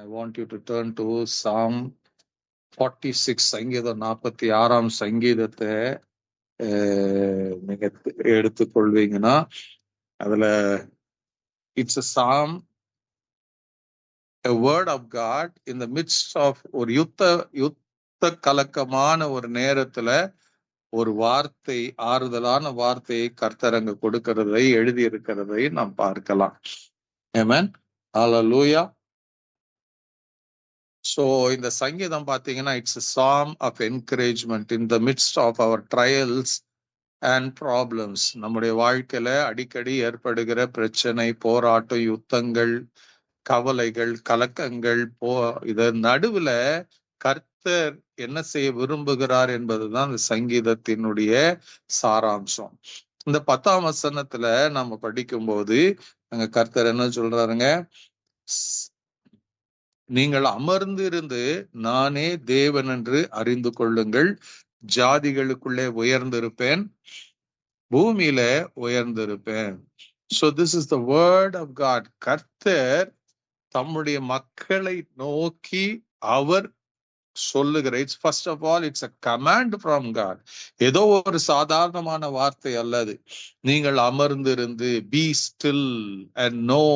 I want you to turn to Psalm 46, சங்கீதம் 46 சங்கீதத்தை நீங்க எடுத்துக்கொள்வீங்கன்னா அதுல it's a psalm, a word of God in the midst of ஒரு யுத்த கலக்கமான ஒரு நேரத்துல ஒரு வார்த்தை, ஆறுதலான வார்த்தையை கர்த்தர் அங்க கொடுக்கிறதை எழுதி இருக்கிறதை நாம் பார்க்கலாம். ஆமென், ஹல்லேலூயா. So இந்த சங்கீதம் பாத்தீங்கன்னா it's a psalm of encouragement in the midst of our trials and problems. நம்முடைய வாழ்க்கையில அடிக்கடி ஏற்படுகிற பிரச்சனை, போராட்டம், யுத்தங்கள், கவலைகள், கலக்கங்கள் இதன் நடுவுல கர்த்தர் என்ன செய்ய விரும்புகிறார் என்பதுதான் இந்த சங்கீதத்தினுடைய சாராம்சம். இந்த 10ஆம் வசனத்துல நம்ம படிக்கும்போது அங்க கர்த்தர் என்ன சொல்றாருங்க, நீங்கள் அமர்ந்திருந்து நானே தேவன் என்று அறிந்து கொள்ளுங்கள், ஜாதிகளுக்குள்ளே உயர்ந்திருப்பேன், பூமியில உயர்ந்திருப்பேன். So this is the word of God. கர்த்தர் தம்முடைய மக்களை நோக்கி அவர் சொல்லுகிற, it's first of all it's a command from God. ஏதோ ஒரு சாதாரணமான வார்த்தை அல்லது. நீங்கள் அமர்ந்திருந்து be still and know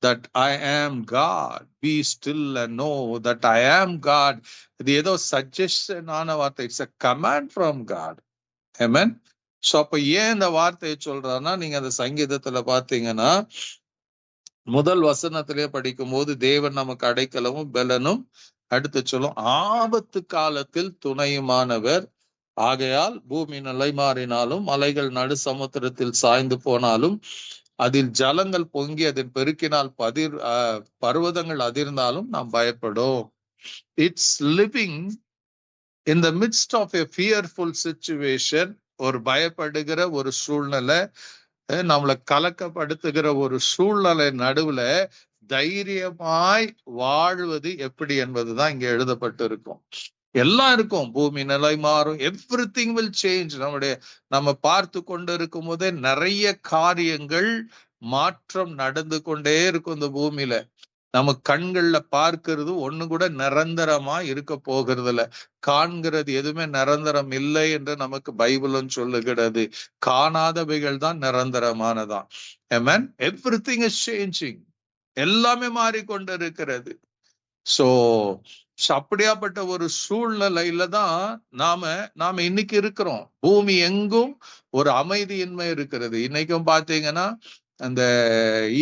that I am God. Be still and know that I am God. இது ஏதோ சஜஷன் ஆன வார்த்தை. It's a command from God. Amen. So அப்ப ஏன் இந்த வார்த்தையை சொல்றாருன்னா, நீங்க அந்த சங்கீதத்துல பாத்தீங்கன்னா முதல் வசனத்திலே படிக்கும் போது தேவன் நமக்கு அடைக்கலமும் பெலனும், அடுத்து சொல்லும் ஆபத்து காலத்தில் துணையுமானவர், ஆகையால் பூமி நிலைமாறினாலும் மலைகள் நடு சமுத்திரத்தில் சாய்ந்து போனாலும் அதில் ஜலங்கள் பொங்கி அதன் பெருக்கினால் பர்வதங்கள் அதிர்ந்தாலும் நாம் பயப்படும். It's living in the midst of a fearful situation. ஒரு பயப்படுகிற ஒரு சூழ்நிலை, நம்மளை கலக்கப்படுத்துகிற ஒரு சூழ்நிலை நடுவுல தைரியமாய் வாழ்வது எப்படி என்பதுதான் இங்க எழுதப்பட்டு இருக்கும். எல்லாம் இருக்கும், பூமி நிலை மாறும், எவ்ரிதிங் வில் சேஞ்ச். நம்ம பார்த்து கொண்டு இருக்கும் போதே நிறைய காரியங்கள் மாற்றம் நடந்து கொண்டே இருக்கும் இந்த பூமியில. நம்ம கண்கள்ல பார்க்கிறது ஒண்ணு கூட நிரந்தரமா இருக்க போகிறது இல்ல. காண்கிறது எதுவுமே நிரந்தரம் இல்லை என்று நமக்கு பைபிளும் சொல்லுகிறது. காணாதவைகள் தான் நிரந்தரமானதான். Amen. Everything is changing. எல்லாமே மாறிக்கொண்டு இருக்கிறது. சோ அப்படியாப்பட்ட ஒரு சூழ்நிலையில தான் நாம இன்னைக்கு இருக்கிறோம். பூமி எங்கும் ஒரு அமைதியின்மை இருக்கிறது. இன்னைக்கும் பாத்தீங்கன்னா அந்த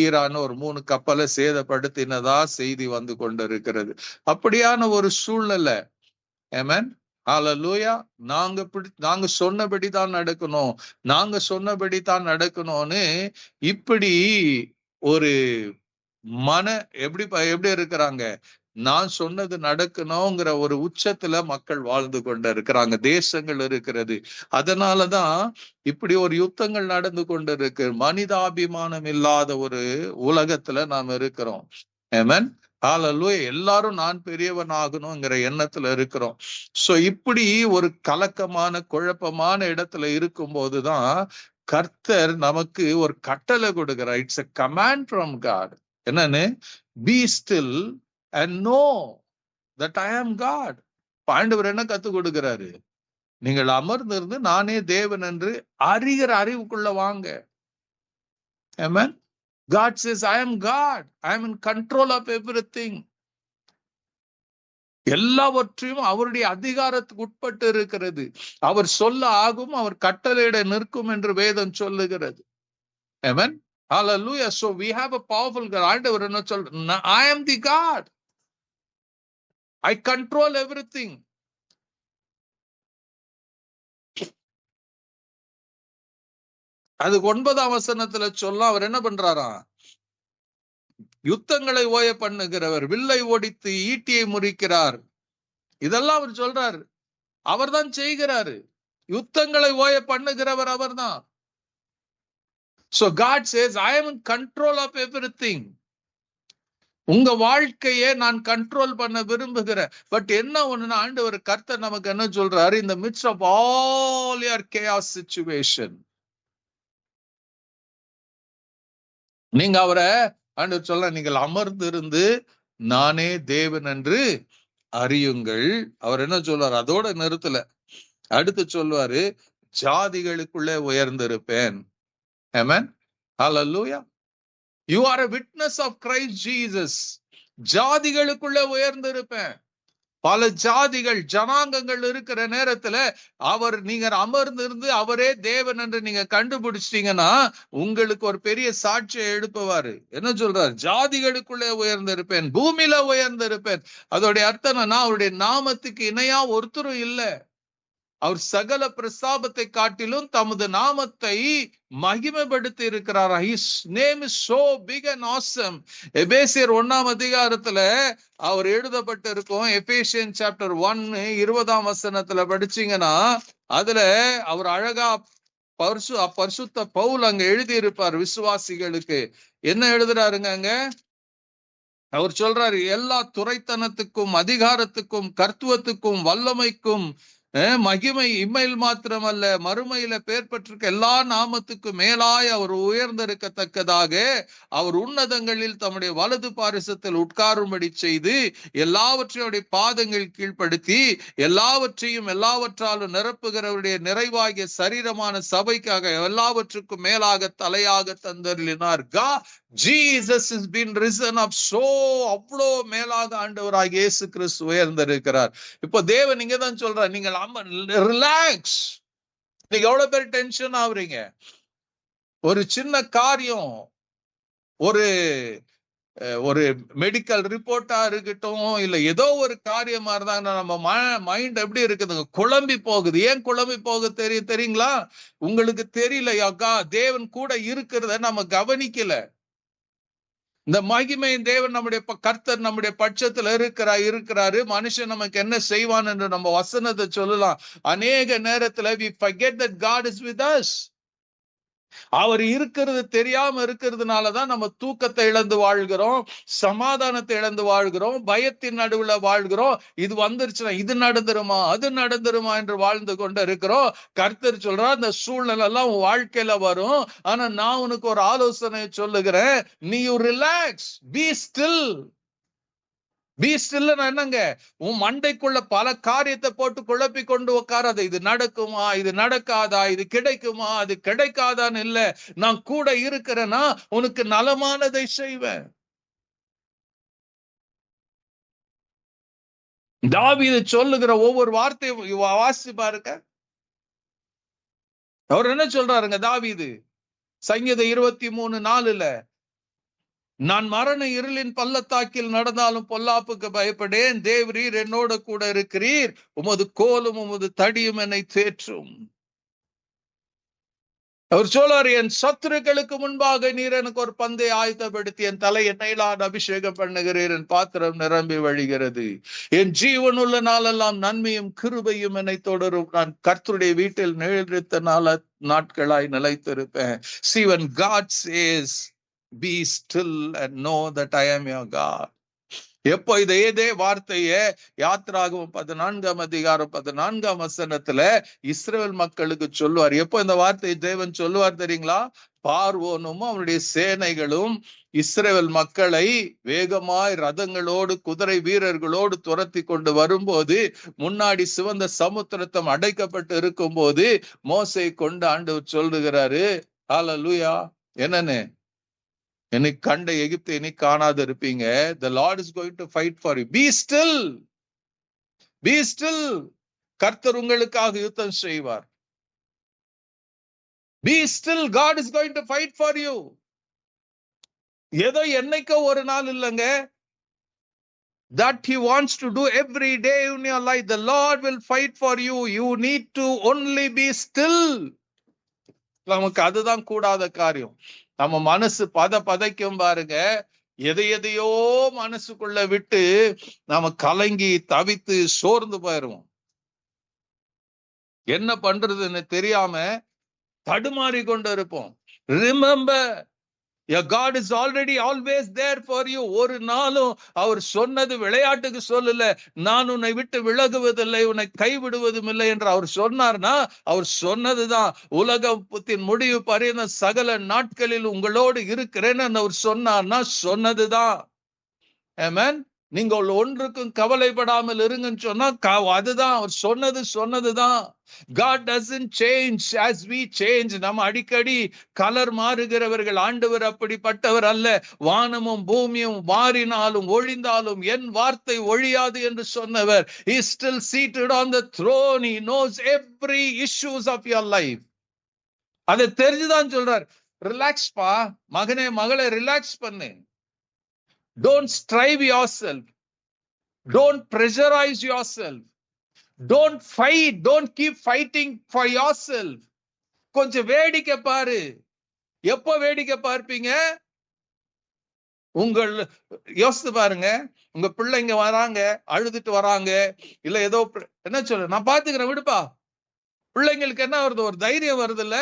ஈரான் ஒரு 3 கப்பலை சேதப்படுத்தினதா செய்தி வந்து கொண்டிருக்கிறது. அப்படியான ஒரு சூழ்நிலை. ஆமென், ஹல்லேலூயா. நாங்க சொன்னபடி தான் நடக்கணும், நாங்க சொன்னபடி தான் நடக்கணும்னு இப்படி ஒரு எப்படி இருக்கிறாங்க, நான் சொன்னது நடக்கணுங்கிற ஒரு உச்சத்துல மக்கள் வாழ்ந்து கொண்டு இருக்கிறாங்க, தேசங்கள் இருக்கிறது. அதனாலதான் இப்படி ஒரு யுத்தங்கள் நடந்து கொண்டு இருக்கு. மனிதாபிமானம் இல்லாத ஒரு உலகத்துல நாம் இருக்கிறோம். ஆமென், ஹல்லேலூயா. எல்லாரும் நான் பெரியவன் ஆகணுங்கிற எண்ணத்துல இருக்கிறோம். சோ இப்படி ஒரு கலக்கமான குழப்பமான இடத்துல இருக்கும் போதுதான் கர்த்தர் நமக்கு ஒரு கட்டளை கொடுக்கிறார். It's a command from God. என்னன்னு, be still and know that I am God. ஆண்டவர் என்ன கத்து கொடுக்கிறாரு, நீங்கள் அமர்ந்திருந்து நானே தேவன் என்று அறிகிற அறிவுக்குள்ள வாங்க. Amen. God says I am God. I am in control of everything. எல்லாவற்றையும் அவருடைய அதிகாரத்துக்கு உட்பட்டு இருக்கிறது. அவர் சொல்ல ஆகும், அவர் கட்டளையிட நிற்கும் என்று வேதம் சொல்லுகிறது. Amen. Hallelujah. So we have a powerful God. ஆண்டவர் என்ன சொல்ற, I am the God. I control everything. அது 9ஆம் வசனத்துல சொல்ல அவர் என்ன பண்றாராம், யுத்தங்களை ஓய பண்ணுகிறவர், வில்லை ஓடித்து ஈட்டியை முறிக்கிறார். இதெல்லாம் அவர் சொல்றாரு. அவர் தான் செய்கிறாரு. யுத்தங்களை ஓய பண்ணுகிறவர் அவர் தான். So God says I am in control of everything. உங்க வாழ்க்கையை நான் கண்ட்ரோல் பண்ண விரும்புகிறேன். பட் என்ன ஒண்ணுன்னா, ஆண்டவர் கர்த்தர் நமக்கு என்ன சொல்றாரு, in the midst of all your chaos situation, நீங்க அவரை ஆண்டவர் சொல்ல, நீங்கள் அமர்ந்து இருந்து நானே தேவன் என்று அறியுங்கள். அவர் என்ன சொல்வார்? அதோட நிறுத்தல, அடுத்து சொல்வாரு, ஜாதிகளுக்குள்ளே உயர்ந்திருப்பேன். ஆமென். ஹல்லேலூயா. You are a witness of Christ Jesus. ஜாதிகளுக்குள்ள உயர்ந்திருப்பேன். பல ஜாதிகள் ஜனாங்கங்கள் இருக்கிற நேரத்துல நீங்க அமர்ந்திருந்து அவரே தேவன் என்று நீங்க கண்டுபிடிச்சிட்டீங்கன்னா உங்களுக்கு ஒரு பெரிய சாட்சியை எழுப்புவாரு. என்ன சொல்றாரு? ஜாதிகளுக்குள்ளே உயர்ந்திருப்பேன், பூமியில உயர்ந்திருப்பேன். அதோடைய அர்த்தம் என்னன்னா, அவருடைய நாமத்துக்கு இணையா ஒருத்தரும் இல்லை. அவர் சகல பிரஸ்தாபத்தை காட்டிலும் தமது நாமத்தை மகிமைப்படுத்தி இருக்கிறார். His name is so big and awesome. எபேசியர் 1ஆம் அதிகாரத்துல அவர் எழுதப்பட்டு இருக்கும். எபேசியன் சாப்டர் 1 20ஆம் வசனத்துல படிச்சீங்கன்னா அதுல அவர் அழகா பரிசுத்த பவுல் அங்க எழுதி இருப்பார். விசுவாசிகளுக்கு என்ன எழுதுறாருங்க அங்க? அவர் சொல்றாரு, எல்லா துரைத்தனத்துக்கும் அதிகாரத்துக்கும் கர்த்துவத்துக்கும் வல்லமைக்கும் மகிமை இம்மையில் மாத்திரமல்ல மறுமையில பேர் பெற்றிருக்க எல்லா நாமத்துக்கும் மேலாய் அவர் உயர்ந்திருக்கத்தக்கதாக அவர் உன்னதங்களில் தம்முடைய வலது பாரிசத்தில் உட்காரும்படி செய்து எல்லாவற்றையுடைய பாதங்கள் கீழ்ப்படுத்தி எல்லாவற்றையும் எல்லாவற்றாலும் நிரப்புகிறவருடைய நிறைவாகிய சரீரமான சபைக்காக எல்லாவற்றுக்கும் மேலாக தலையாக தந்தருளினார். Jesus has been risen up. So அவ்வளோ மேலாக ஆண்டவராகிய இயேசு கிறிஸ்து உயர்ந்திருக்கிறார். இப்போ தேவன் நீங்க தான் சொல்றார், நீங்கள் ரிலாக்ஸ். நீங்க எவ்வளவு பேர் டென்ஷன் ஆகுறீங்க? ஒரு சின்ன காரியம், ஒரு மெடிக்கல் ரிப்போர்ட்டா இருக்கட்டும், இல்ல ஏதோ ஒரு காரியமா இருந்தாங்கன்னா நம்ம மைண்ட் எப்படி இருக்குதுங்க? குழம்பி போகுது. ஏன் குழம்பி போகுது தெரியுங்களா? உங்களுக்கு தெரியலையாக்கா, தேவன் கூட இருக்கிறத நம்ம கவனிக்கல. இந்த மகிமை தேவன் நம்முடைய கர்த்தர் நம்முடைய பட்சத்துல இருக்கிறாரு. மனுஷன் நமக்கு என்ன செய்வான் என்று நம்ம வசனத்தை சொல்லலாம். அநேக நேரத்துல we forget that God is with us. அவர் இருக்கிறது தெரியாம இருக்கிறதுனாலதான் நம்ம தூக்கத்தை இழந்து வாழ்கிறோம், சமாதானத்தை இழந்து வாழ்கிறோம், பயத்தின் நடுவுல வாழ்கிறோம். இது வந்துருச்சுன்னா இது நடந்துருமா அது நடந்துருமா என்று வாழ்ந்து கொண்டு இருக்கிறோம். கர்த்தர் சொல்றார், இந்த சூழ்நிலை எல்லாம் உன் வாழ்க்கையில வரும். ஆனா நான் உனக்கு ஒரு ஆலோசனை சொல்லுகிறேன். நீ relax, B still. B still என்னங்க? உன் மண்டைக்குள்ள பல காரியத்தை போட்டு குழப்பி கொண்டு உட்காராத. இது நடக்குமா, இது நடக்காதா, இது கிடைக்குமா, அது கிடைக்காதான்னு இல்ல. நான் கூட இருக்கிறேன்னா உனக்கு நலமானதை செய்வேன். தாவீது சொல்லுகிற ஒவ்வொரு வார்த்தையும் வாசி பாருங்க. அவர் என்ன சொல்றாருங்க தாவீது? சங்கீதம் 23:4 நான் மரண இருளின் பள்ளத்தாக்கில் நடந்தாலும் பொல்லாப்புக்கு பயப்படேன். தேவரீர் என்னோட கூட இருக்கிறீர். உமது கோலும் உமது தடியும் என்னை தேற்றும். அவர் சொல்றாரு, என் சத்துருக்களுக்கு முன்பாக நீர் எனக்கு ஒரு பந்தை ஆயத்தப்படுத்தி என் தலை எண்ணெயிலால் அபிஷேகம் பண்ணுகிறீர். என் பாத்திரம் நிரம்பி வழிகிறது. என் ஜீவனுள்ள நாளெல்லாம் நன்மையும் கிருபையும் என்னை தொடரும். நான் கர்த்தருடைய வீட்டில் நிலைத்த நாட்களாய் நிலைத்திருப்பேன். See, when God says be still and know that I am your God. எப்போ இதே வார்த்தைய யாத்திராகமம் 14ஆம் அதிகாரம் 14ஆம் வசனத்துல இஸ்ரவேல் மக்களுக்கு சொல்லுவார். எப்போ இந்த வார்த்தையை தேவன் சொல்லுவார் தெரியுங்களா? பார்வோனும் அவனுடைய சேனைகளும் இஸ்ரவேல் மக்களை வேகமாய் ரதங்களோடு குதிரை வீரர்களோடு துரத்தி கொண்டு வரும்போது, முன்னாடி சிவந்த சமுத்திரத்தம் அடைக்கப்பட்டு இருக்கும் போது மோசே கொண்டு ஆண்டவர் சொல்லுகிறாரு, ஹல்லேலூயா, என்னன்னு? என்னை கண்ட எகிப்தை என்னை காணாது இருப்பீங்க. The Lord is going to fight for you. Be still. Be still. கர்த்தர் உங்களுக்காக யுத்தம் செய்வார். Be still. God is going to fight for you. ஏதோ என்னைக்கோ ஒரு நாள் இல்லைங்க. That he wants to do every day in your life. The Lord will fight for you. You need to only be still. நமக்கு அதுதான் கூடாத காரியம். நம்ம மனசு பதைக்கும் பாருங்க. எதையோ மனசுக்குள்ள விட்டு நாம கலங்கி தவித்து சோர்ந்து போயிருவோம். என்ன பண்றதுன்னு தெரியாம தடுமாறி கொண்டு இருப்போம். Remember, your God is already always there for you. ஒரு நாளும் அவர் சொன்னது விளையாட்டுக்கு சொல்லல. நான் உன்னை விட்டு விலகுவதில்லை, உன்னை கைவிடுவதும் இல்லை என்று அவர் சொன்னார்னா அவர் சொன்னதுதான். உலகத்தின் முடிவு பரியந்த சகல நாட்களில் உங்களோடு இருக்கிறேன்னு அவர் சொன்னார்னா சொன்னதுதான். ஆமென். நீங்கள் ஒன்றுக்கும் கவலைப்படாமல் இருங்கன்னு சொன்னா அதுதான் அவர் சொன்னதுதான். God doesn't change as we change. நம்ம அடிக்கடி கலர் மாறுகிறவர்கள். ஆண்டவர் அப்படிப்பட்டவர் அல்ல. வானமும் பூமியும் மாறினாலும் ஒழிந்தாலும் என் வார்த்தை ஒழியாது என்று சொன்னவர். He is still seated on the throne. He knows every issues of your life. அதை தெரிஞ்சுதான் சொல்றார், ரிலாக்ஸ் பா மகனே மகளே, ரிலாக்ஸ் பண்ணு. Don't strive yourself. Don't pressurize yourself. Don't fight. Don't keep fighting for yourself. கொஞ்சம் வேடிக்கை பாரு. எப்போ வேடிக்கை பார்ப்பீங்க? உங்கள் யோசித்து பாருங்க. உங்க பிள்ளைங்க வராங்க, அழுதுட்டு வராங்க, இல்ல ஏதோ என்ன சொல்ல, நான் பாத்துக்கிறேன் விடுப்பா. பிள்ளைங்களுக்கு என்ன வருது? ஒரு தைரியம் வருது இல்ல?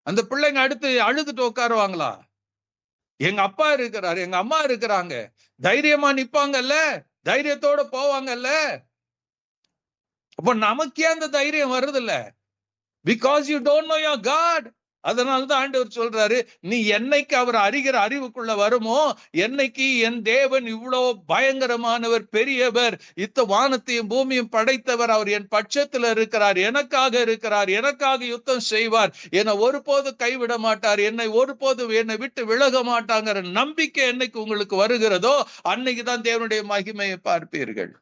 அந்த பிள்ளைங்க அடுத்து அழுதுட்டு உட்காருவாங்களா? எங்க அப்பா இருக்கிறாரு, எங்க அம்மா இருக்கிறாங்க, தைரியமா நிப்பாங்கல்ல, தைரியத்தோட போவாங்கல்ல. அப்ப நமக்கே அந்த தைரியம் வருது இல்ல? Because you don't know your God. அதனாலதான் ஆண்டவர் சொல்றாரு, நீ என்னைக்கு அவர் அறிகிற அறிவுக்குள்ள வருமோ, என்னைக்கு என் தேவன் இவ்வளவு பயங்கரமானவர், பெரியவர், இத்த வானத்தையும் பூமியும் படைத்தவர், அவர் என் பட்சத்துல இருக்கிறார், எனக்காக இருக்கிறார், எனக்காக யுத்தம் செய்வார், என்னை ஒருபோது கைவிட மாட்டார், என்னை ஒருபோது என்னை விட்டு விலக மாட்டாங்கிற நம்பிக்கை என்னைக்கு உங்களுக்கு வருகிறதோ, அன்னைக்குதான் தேவனுடைய மகிமையை பார்ப்பீர்கள்.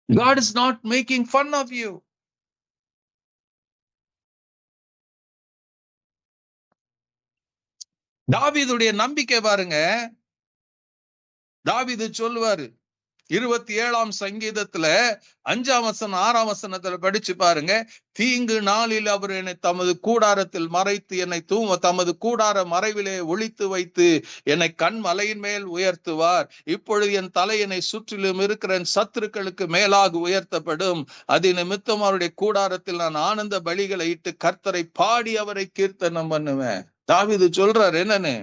God is not making fun of you. தாவீதுடைய நம்பிக்கை பாருங்க. தாவீது சொல்லுவாரு 27ஆம் சங்கீதத்துல 5ஆம் வசனம் 6ஆம் வசனத்துல படிச்சு பாருங்க. தீங்கு நாளில் அவர் என்னை தமது கூடாரத்தில் மறைத்து, என்னை தமது கூடார மறைவிலே ஒளித்து வைத்து, என்னை கண் மலையின் மேல் உயர்த்துவார். இப்பொழுது என் தலை என்னை சுற்றிலும் இருக்கிற என் சத்துருக்களுக்கு மேலாக உயர்த்தப்படும். அது நிமித்தம் அவருடைய கூடாரத்தில் நான் ஆனந்த பலிகளை இட்டு கர்த்தரை பாடி அவரை கீர்த்தனம் பண்ணுவேன். தாவீது சொல்றார் என்னன்னு,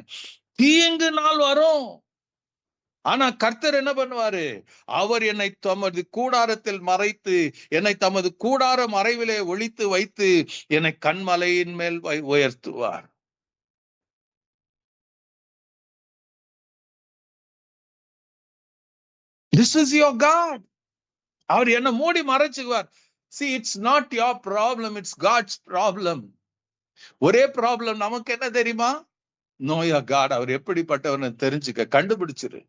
தீங்கு நாள் வரும், ஆனா கர்த்தர் என்ன பண்ணுவாரு? அவர் என்னை தமது கூடாரத்தில் மறைத்து, என்னை தமது கூடார மறைவிலே ஒளித்து வைத்து, என்னை கண்மலையின் மேல் உயர்த்துவார். This is your God. அவர் என்ன மூடி மறைச்சுக்குவார். See, it's not your problem, it's God's problem. ஒரே ப்ராப்ளம் நமக்கு என்ன தெரியுமா? Know your God. அவர் எப்படிப்பட்டவர்னு தெரிஞ்சுக்க, கண்டுபிடிச்சிரு.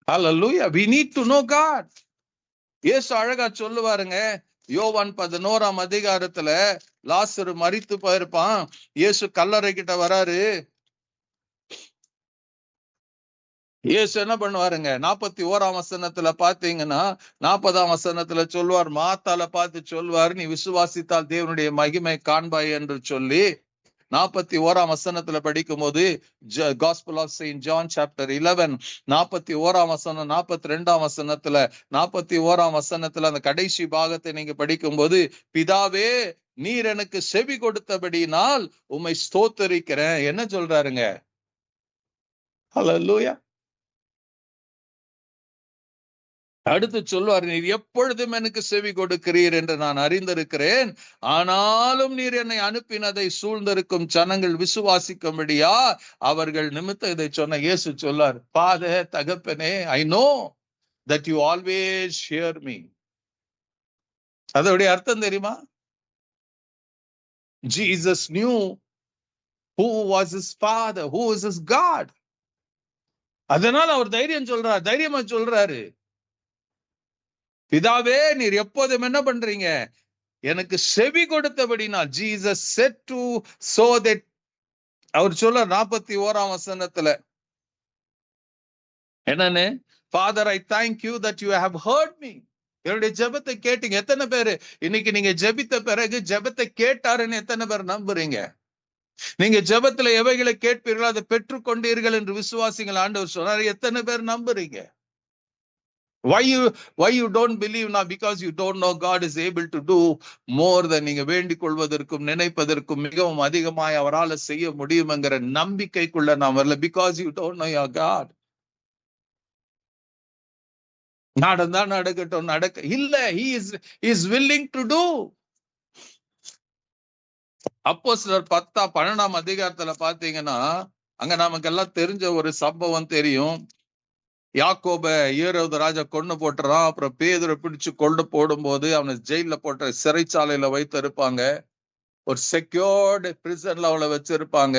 Hallelujah. We need to know God. இயேசு அழகா சொல்லுவாருங்க. யோவான் 11ஆம் அதிகாரத்துல லாசரு மரித்து போயிருப்பான். இயேசு கல்லறை கிட்ட வராரு. இயேசு என்ன பண்ணுவாருங்க? 41ஆம் வசனத்துல பாத்தீங்கன்னா 40ஆம் வசனத்துல சொல்லுவார், மாத்தால பார்த்து சொல்வாரு, நீ விசுவாசித்தால் தேவனுடைய மகிமை காண்பாய் என்று சொல்லி. 41ஆம் வசனத்துல படிக்கும் போது, Gospel of Saint John chapter 11 41ஆம் வசனம் 42ஆம் வசனத்துல 41ஆம் வசனத்துல அந்த கடைசி பாகத்தை நீங்க படிக்கும் போது, பிதாவே நீர் எனக்கு செவி கொடுத்தபடினால் உம்மை ஸ்தோத்தரிக்கிறேன் என்ன சொல்றாருங்க? ஹல்லேலூயா. அடுத்து சொல்வார், நீர் எப்பொழுதும் எனக்கு செவி கொடுக்கிறீர் என்று நான் அறிந்திருக்கிறேன், ஆனாலும் நீர் என்னை அனுப்பினதை சூழ்ந்திருக்கும் ஜனங்கள் விசுவாசிக்கும்படியா அவர்கள் நிமித்தம் இதை சொன்ன. இயேசு சொல்லார், ஃபாதர், தகப்பனே, I know that you always hear me. அதோடைய அர்த்தம் தெரியுமா? Jesus knew who was his father, who is his God. அதனால அவர் தைரியமா சொல்றாரு, பிதாவே நீர் எப்போதும் என்ன பண்றீங்க? எனக்கு செவி கொடுத்தபடினால். Jesus said to so that, அவர் சொல்ல 41ஆம் வசனத்துல என்னன்னு, Father, I thank you that you have heard me. என்னுடைய ஜெபத்தை கேட்டீங்க. எத்தனை பேரு இன்னைக்கு நீங்க ஜெபித்த பிறகு ஜெபத்தை கேட்டாருன்னு எத்தனை பேர் நம்புறீங்க? நீங்க ஜெபத்துல எவைகளை கேட்பீர்களோ அதை பெற்றுக்கொண்டீர்கள் என்று விசுவாசிகள் ஆண்டவர் சொன்னார். எத்தனை பேர் நம்புறீங்க? Why you don't believe now? Because you don't know God is able to do more than நீங்க வேண்டிக் கொள்வதற்கும் நினைப்பதற்கும் மிகவும் அதிகமாய் அவரால் செய்ய முடியும்ங்கிற நம்பிக்கைக்குள்ள நாம் வரல. Because you don't know your God. நடந்தா நடக்கட்டும், நடக்க இல்ல. he is willing to do. அப்போஸ்தலர் 12ஆம் அதிகாரத்துல பாத்தீங்கன்னா, அங்க நமக்கெல்லாம் தெரிஞ்ச ஒரு சம்பவம் தெரியும். யாக்கோப ஏரோது ராஜா கொண்டு போட்டுறான். அப்புறம் பேதுரை பிடிச்சு கொண்டு போடும்போது அவனை ஜெயில போட்ட சிறைச்சாலையில வைத்து இருப்பாங்க. ஒரு செக்யூர்டு பிரிசன்ல அவளை வச்சிருப்பாங்க.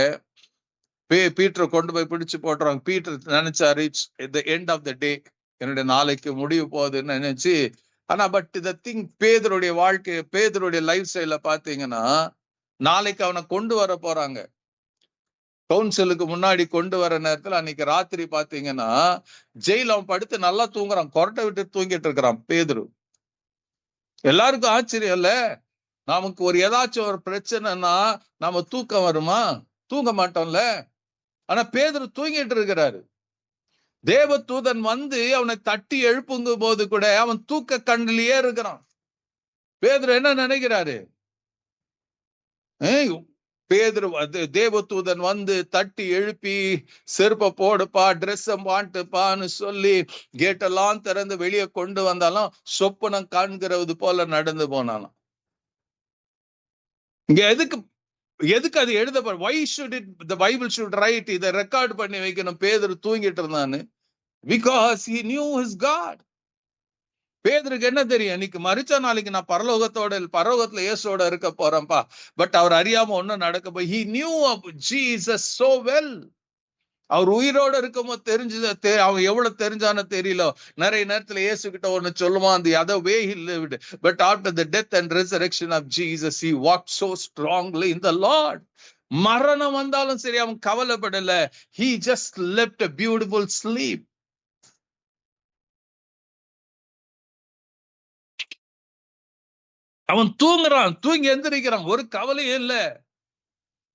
பீட்டரை கொண்டு போய் பிடிச்சு போட்டுறாங்க. பீட்டர் நினைச்சாரு தி எண்ட் ஆஃப் த டே, என்னுடைய நாளைக்கு முடிவு போகுதுன்னு நினைச்சு. ஆனா பட் த திங், பேதருடைய வாழ்க்கை, பேதருடைய லைஃப் ஸ்டைல பாத்தீங்கன்னா, நாளைக்கு அவனை கொண்டு வர போறாங்க. கவுன்சிலுக்கு முன்னாடி கொண்டு வர நேரத்துல அன்னைக்கு ராத்திரி பாத்தீங்கன்னா, ஜெயில அவன் படுத்து நல்லா தூங்குறான். கொரட்டை விட்டு தூங்கிட்டு இருக்கிறான் பேதுரு. எல்லாருக்கும் ஆச்சரியம் இல்ல. நமக்கு ஒரு ஏதாச்சும் ஒரு பிரச்சனைனா நாம தூக்கம் வருமா? தூங்க மாட்டோம்ல. ஆனா பேதுரு தூங்கிட்டு இருக்கிறாரு. தேவ தூதன் வந்து அவனை தட்டி எழுப்புங்க போது கூட அவன் தூக்க கண்ணிலேயே இருக்கிறான். பேதுரு என்ன நினைக்கிறாரு? பேதுரு தேவதூதன் வந்து தட்டி எழுப்பி செருப்ப போடுப்பா, ட்ரெஸ் மாட்டுப்பான்னு சொல்லி கேட்டெல்லாம் திறந்து வெளியே கொண்டு வந்தாலும் சொப்பனம் காண்கிறது போல நடந்து போனாலும். இங்க எதுக்கு அது எழுத? why should it, the Bible should write, இதை ரெக்கார்ட் பண்ணி வைக்கணும் பேதுரு தூங்கிட்டு இருந்தான்னு? because he knew his God. பேதுருக்கு என்ன தெரியும்? இன்னைக்கு மரிச்ச நாளைக்கு நான் பரலோகத்துல இயேசுவோட இருக்க போறேன்ப்பா. பட் அவர் அறியாம ஒன்னும் நடக்க போய் he knew of Jesus so well. அவர் உயிரோட இருக்கும்போது தெரிஞ்சது. அவன் எவ்வளவு தெரிஞ்சானோ தெரியல. நிறைய நேரத்துல இயேசு கிட்ட ஒண்ணு சொல்லுவான், the other way he lived, but after the death and resurrection of Jesus he walked so strongly in the Lord. மரணம் வந்தாலும் சரி அவன் கவலைப்படல. he just left a beautiful sleep. அவன் தூங்குறான், தூங்கி எந்திரிக்கிறான், ஒரு கவலையும் இல்ல.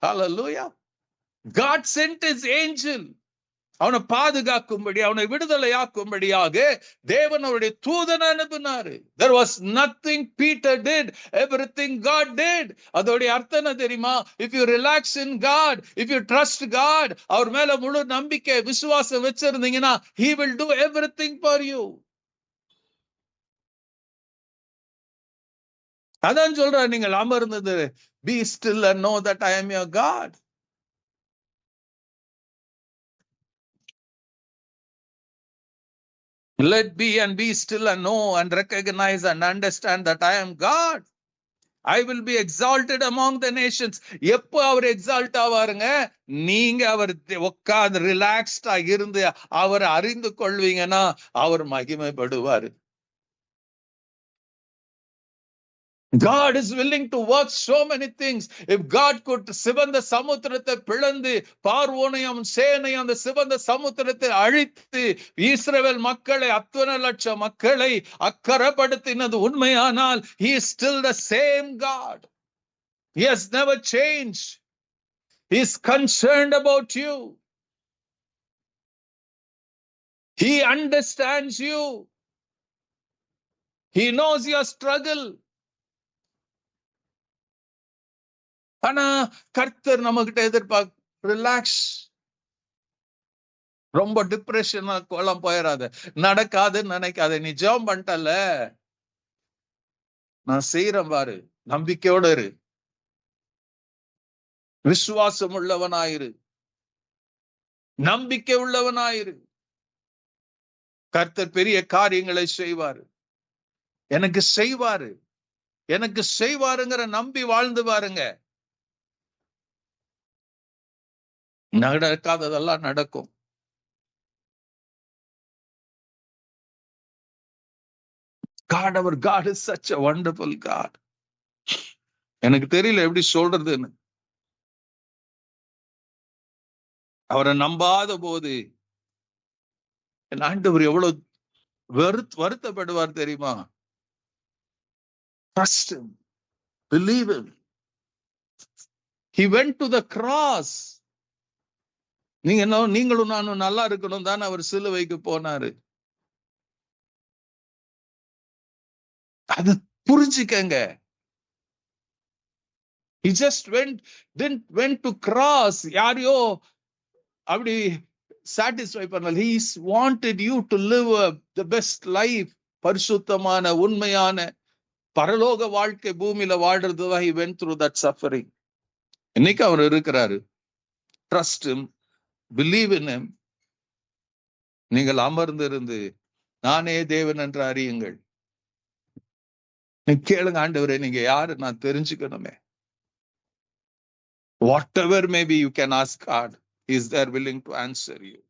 Hallelujah. God sent his angel. அவனை பாதுகாக்கும்படி, அவனை விடுதலையாக்கும்படியாக தேவன் அவருடைய தூதனை அனுப்பினாரு. There was nothing Peter did, everything God did. அதோடைய அர்த்தம் என்ன தெரியுமா? If you relax in God, if you trust God, அவர் மேல முழு நம்பிக்கை விசுவாசம் வச்சிருந்தீங்கன்னா he will do everything for you. அதான் சொல்ற, நீங்கள் அமர்ந்தது be still and know that I am your God. Let be and be still and know and recognize and understand that I am God. I will be exalted among the nations. எப்போ அவர் exalt ஆவாருங்க? நீங்க அவர் உட்கார்ந்து ரிலாக்ஸ்டா இருந்து அவரை அறிந்து கொள்வீங்கன்னா அவர் மகிமைப்படுவாரு. God is willing to work so many things. If God could சிவந்த சமுத்திரத்தை பிளந்து பார்வோனையும் சேனையும் அந்த சிவந்த சமுத்திரத்தை அழித்து இஸ்ரவேல் மக்களை, அத்தனை லட்சம் மக்களை அக்கறைப்படுத்தினது உண்மையானால் he is still the same God. He has never changed. He is concerned about you. He understands you. He knows your struggle. ஆனா கர்த்தர் நம்ம கிட்ட எதிர்பார்க்க ரிலாக்ஸ். ரொம்ப டிப்ரெஷனா கோலம் போயிடாத, நடக்காதுன்னு நினைக்காத. நீ ஜெபம் பண்ணிட்டல, நான் செய்யறேன் பாரு, நம்பிக்கையோட இரு, விசுவாசம் உள்ளவனாயிரு, நம்பிக்கை உள்ளவனாயிரு. கர்த்தர் பெரிய காரியங்களை செய்வாரு, எனக்கு செய்வாரு, எனக்கு செய்வாருங்கிற நம்பி வாழ்ந்து பாருங்க. நடக்காததெல்லாம் நடக்கும். God, our God is such a wonderful God. எனக்கு தெரியல எப்படி சொல்றதுன்னு. அவரை நம்பாத போது என் ஆண்டவர் எவ்வளவு வருத்தப்படுவார் தெரியுமா? Trust him, believe him. He went to the cross. நீங்களும் நானும் நல்லா இருக்கணும் தானே அவர் சிலுவைக்கு போனாரு. அது புரிஞ்சுக்கங்க. He just went to cross. யாரையோ அப்படி சாட்டிஸ்ஃபை பண்ணல. He wanted you to live the best life. பரிசுத்தமான உண்மையான பரலோக வாழ்க்கை பூமியில வாழ்றதுதான் he went through that suffering. இன்னைக்கு அவர் இருக்கிறாரு. Trust him, believe in him. நீங்கள் அமர்ந்திருந்து நானே தேவன் என்று அறியுங்கள். கேளுங்க, ஆண்டவரே நீங்க யாரு நான் தெரிஞ்சுக்கணுமே. Whatever maybe you can ask God, he is there willing to answer you.